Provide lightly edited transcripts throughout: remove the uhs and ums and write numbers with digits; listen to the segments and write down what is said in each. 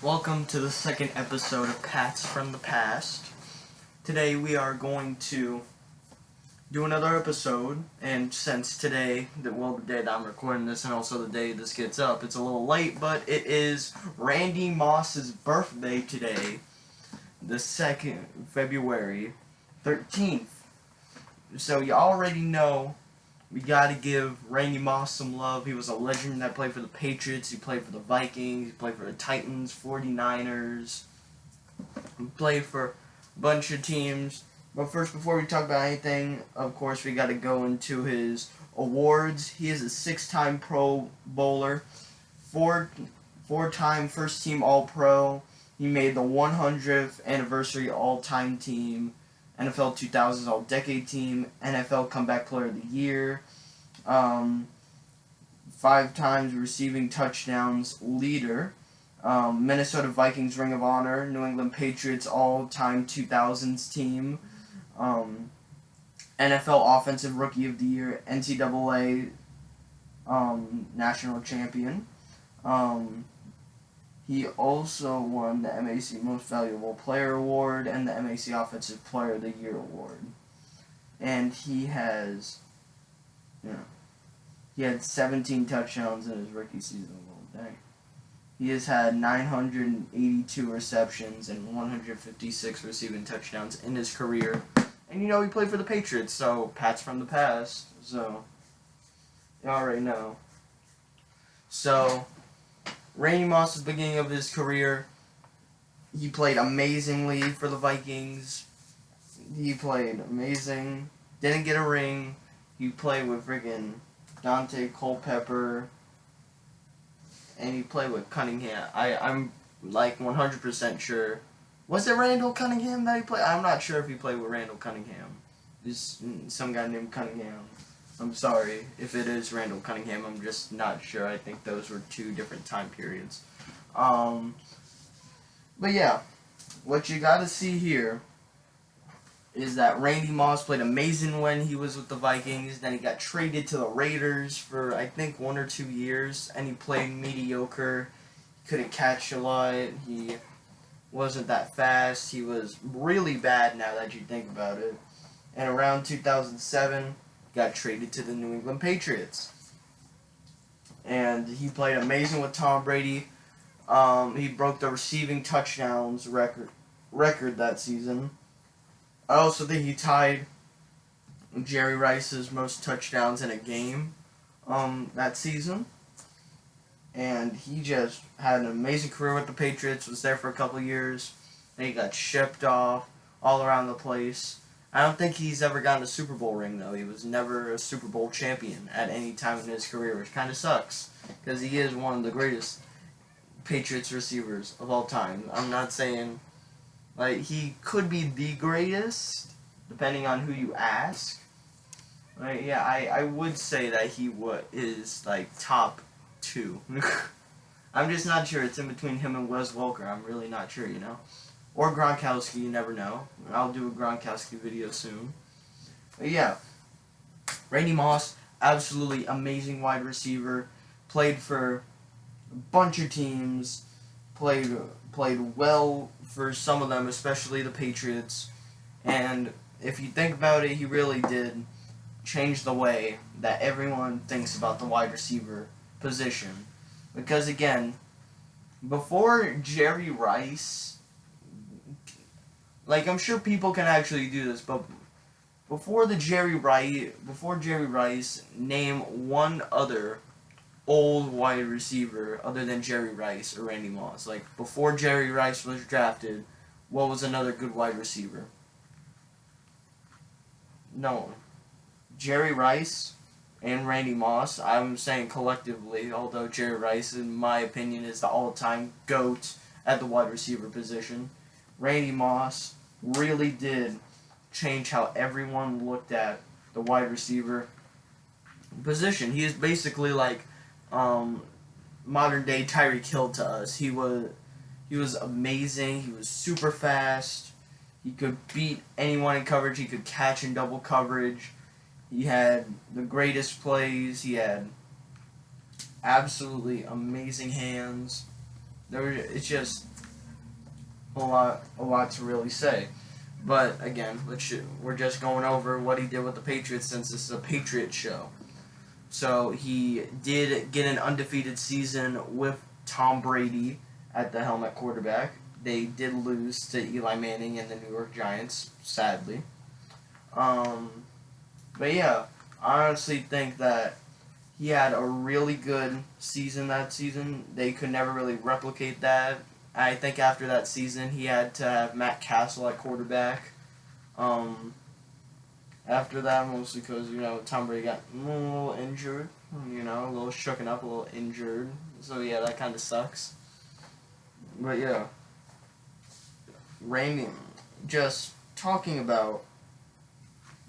Welcome to the second episode of Pats from the Past. Today we are going to do another episode, and since today, the day that I'm recording this and also the day this gets up, it's a little late, but it is Randy Moss's birthday today, the 2nd February 13th. So you already know we gotta give Randy Moss some love. He was a legend that played for the Patriots, he played for the Vikings, he played for the Titans, 49ers, he played for a bunch of teams. But first, before we talk about anything, of course, we gotta go into his awards. He is a 6-time Pro Bowler, four-time first-team All-Pro. He made the 100th anniversary All-Time Team, NFL 2000s All-Decade Team, NFL Comeback Player of the Year, 5 times receiving touchdowns leader, Minnesota Vikings Ring of Honor, New England Patriots All-Time 2000s Team, NFL Offensive Rookie of the Year, NCAA National Champion. He also won the MAC Most Valuable Player Award and the MAC Offensive Player of the Year Award. And he had 17 touchdowns in his rookie season. Well, dang. He has had 982 receptions and 156 receiving touchdowns in his career. And he played for the Patriots, so Pats from the past. So, you already know. So, Randy Moss, at the beginning of his career, he played amazingly for the Vikings. He played amazing. Didn't get a ring. He played with friggin' Dante Culpepper. And he played with Cunningham. I'm like 100% sure. Was it Randall Cunningham that he played? I'm not sure if he played with Randall Cunningham. There's some guy named Cunningham. I'm sorry if it is Randall Cunningham. I'm just not sure. I think those were 2 different time periods. But yeah, what you got to see here is that Randy Moss played amazing when he was with the Vikings. Then he got traded to the Raiders for, I think, 1 or 2 years. And he played mediocre. He couldn't catch a lot. He wasn't that fast. He was really bad now that you think about it. And around 2007, got traded to the New England Patriots. And he played amazing with Tom Brady. He broke the receiving touchdowns record that season. I also think he tied Jerry Rice's most touchdowns in a game that season. And he just had an amazing career with the Patriots, was there for a couple years. Then he got shipped off all around the place. I don't think he's ever gotten a Super Bowl ring, though. He was never a Super Bowl champion at any time in his career, which kind of sucks, because he is one of the greatest Patriots receivers of all time. I'm not saying, he could be the greatest, depending on who you ask. Yeah, I would say that he is, top 2. I'm just not sure. It's in between him and Wes Welker. I'm really not sure, Or Gronkowski, you never know. I'll do a Gronkowski video soon. But yeah, Randy Moss, absolutely amazing wide receiver. Played for a bunch of teams. Played well for some of them, especially the Patriots. And if you think about it, he really did change the way that everyone thinks about the wide receiver position. Because again, before Jerry Rice, I'm sure people can actually do this, but before Jerry Rice, name one other old wide receiver other than Jerry Rice or Randy Moss. Before Jerry Rice was drafted, what was another good wide receiver? No. Jerry Rice and Randy Moss, I'm saying collectively, although Jerry Rice, in my opinion, is the all-time GOAT at the wide receiver position. Randy Moss really did change how everyone looked at the wide receiver position. He is basically modern day Tyreek Hill to us. He was amazing. He was super fast. He could beat anyone in coverage. He could catch in double coverage. He had the greatest plays. He had absolutely amazing hands. It's just a lot to really say. But again, we're just going over what he did with the Patriots since this is a Patriot show. So he did get an undefeated season with Tom Brady at the helm at quarterback. They did lose to Eli Manning and the New York Giants, sadly. But yeah, I honestly think that he had a really good season that season. They could never really replicate that. I think after that season, he had to have Matt Castle at quarterback. After that, mostly because, Tom Brady got a little injured, a little shooken up, a little injured. So, yeah, that kind of sucks. But, yeah. Just talking about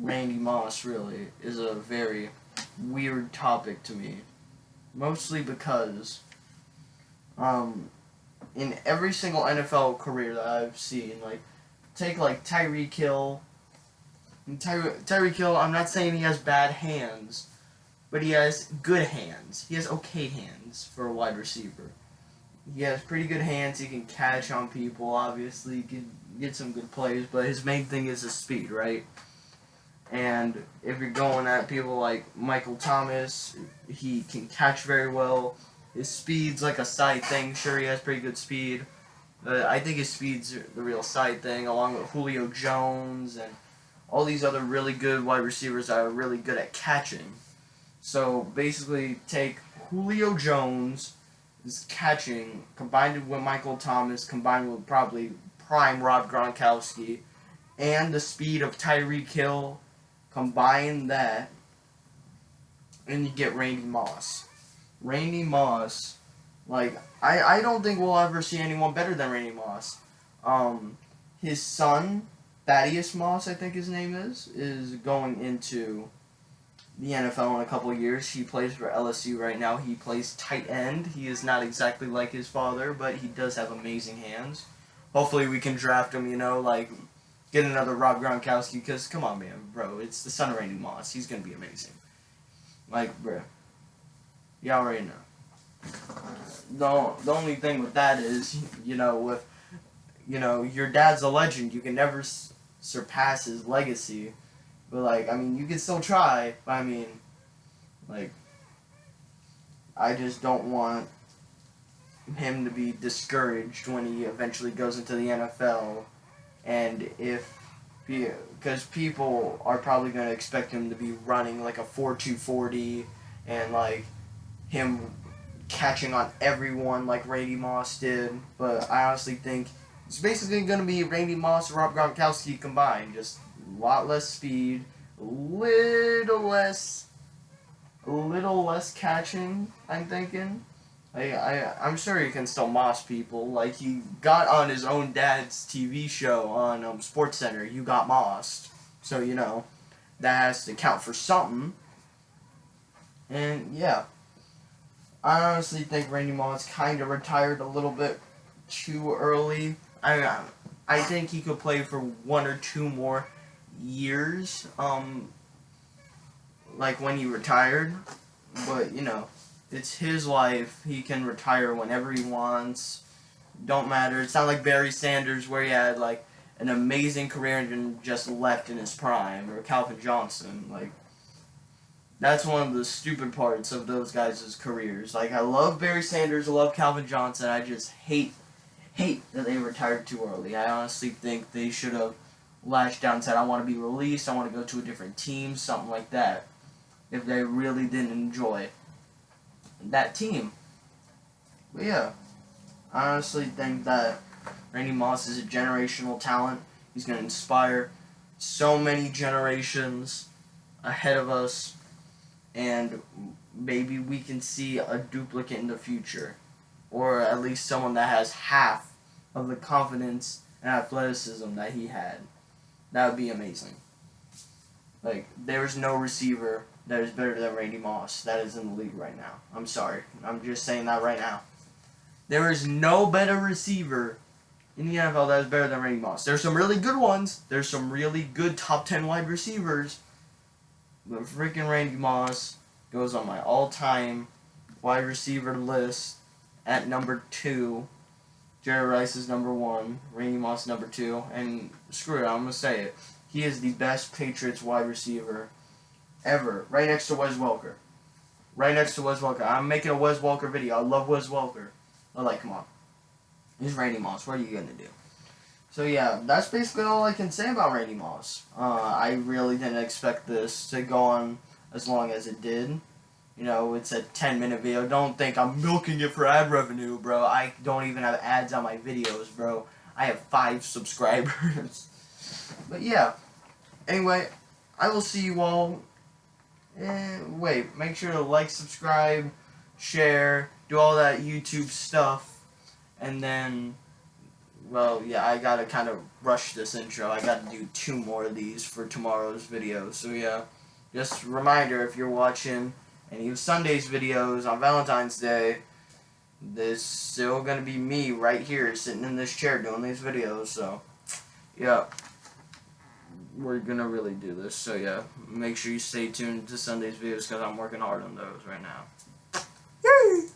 Randy Moss, really, is a very weird topic to me. Mostly because, in every single NFL career that I've seen, take, Tyreek Hill. Tyreek Hill, I'm not saying he has bad hands, but he has good hands. He has okay hands for a wide receiver. He has pretty good hands. He can catch on people, obviously. He can get some good plays, but his main thing is his speed, right? And if you're going at people like Michael Thomas, he can catch very well. His speed's like a side thing. Sure, he has pretty good speed. But I think his speed's the real side thing, along with Julio Jones and all these other really good wide receivers that are really good at catching. So basically, take Julio Jones' catching, combined with Michael Thomas, combined with probably prime Rob Gronkowski, and the speed of Tyreek Hill, combine that, and you get Randy Moss. Randy Moss, I don't think we'll ever see anyone better than Randy Moss. His son, Thaddeus Moss, I think his name is going into the NFL in a couple of years. He plays for LSU right now. He plays tight end. He is not exactly like his father, but he does have amazing hands. Hopefully we can draft him, get another Rob Gronkowski, because, come on, man, bro, it's the son of Randy Moss. He's going to be amazing. Bro, you already know. The only thing with that is, your dad's a legend. You can never surpass his legacy. But, you can still try. But, I just don't want him to be discouraged when he eventually goes into the NFL. And because people are probably going to expect him to be running like a 4.2 40 and, him catching on everyone like Randy Moss did. But I honestly think it's basically going to be Randy Moss and Rob Gronkowski combined. Just a lot less speed, a little less catching, I'm thinking. I'm sure he can still moss people. He got on his own dad's TV show on SportsCenter. You got mossed. So, that has to count for something. And, yeah. I honestly think Randy Moss kind of retired a little bit too early. I think he could play for 1 or 2 more years, when he retired. But, it's his life. He can retire whenever he wants. Don't matter. It's not like Barry Sanders, where he had, an amazing career and then just left in his prime, or Calvin Johnson. That's one of the stupid parts of those guys' careers. I love Barry Sanders, I love Calvin Johnson. I just hate that they retired too early. I honestly think they should have lashed out and said, I want to be released, I want to go to a different team, something like that, if they really didn't enjoy that team. But yeah, I honestly think that Randy Moss is a generational talent. He's going to inspire so many generations ahead of us, and maybe we can see a duplicate in the future, or at least someone that has half of the confidence and athleticism that he had. That would be amazing. There's no receiver that is better than Randy Moss that is in the league right now. I'm sorry. I'm just saying that right now. There is no better receiver in the NFL that is better than Randy Moss. There's some really good ones. There's some really good top 10 wide receivers. But freaking Randy Moss goes on my all-time wide receiver list at number 2 Jerry Rice is number 1, Randy Moss number 2, and screw it, I'm going to say it. He is the best Patriots wide receiver ever, right next to Wes Welker. Right next to Wes Welker. I'm making a Wes Welker video. I love Wes Welker. I'm like, come on. He's Randy Moss. What are you going to do? So, yeah, that's basically all I can say about Randy Moss. I really didn't expect this to go on as long as it did. You know, it's a 10-minute video. Don't think I'm milking it for ad revenue, bro. I don't even have ads on my videos, bro. I have 5 subscribers. But, yeah. Anyway, I will see you all. Wait, make sure to like, subscribe, share, do all that YouTube stuff. And then, well, yeah, I gotta kind of rush this intro. I gotta do 2 more of these for tomorrow's video. So, yeah, just a reminder, if you're watching any of Sunday's videos on Valentine's Day, this is still gonna be me right here sitting in this chair doing these videos. So, yeah, we're gonna really do this. So, yeah, make sure you stay tuned to Sunday's videos because I'm working hard on those right now.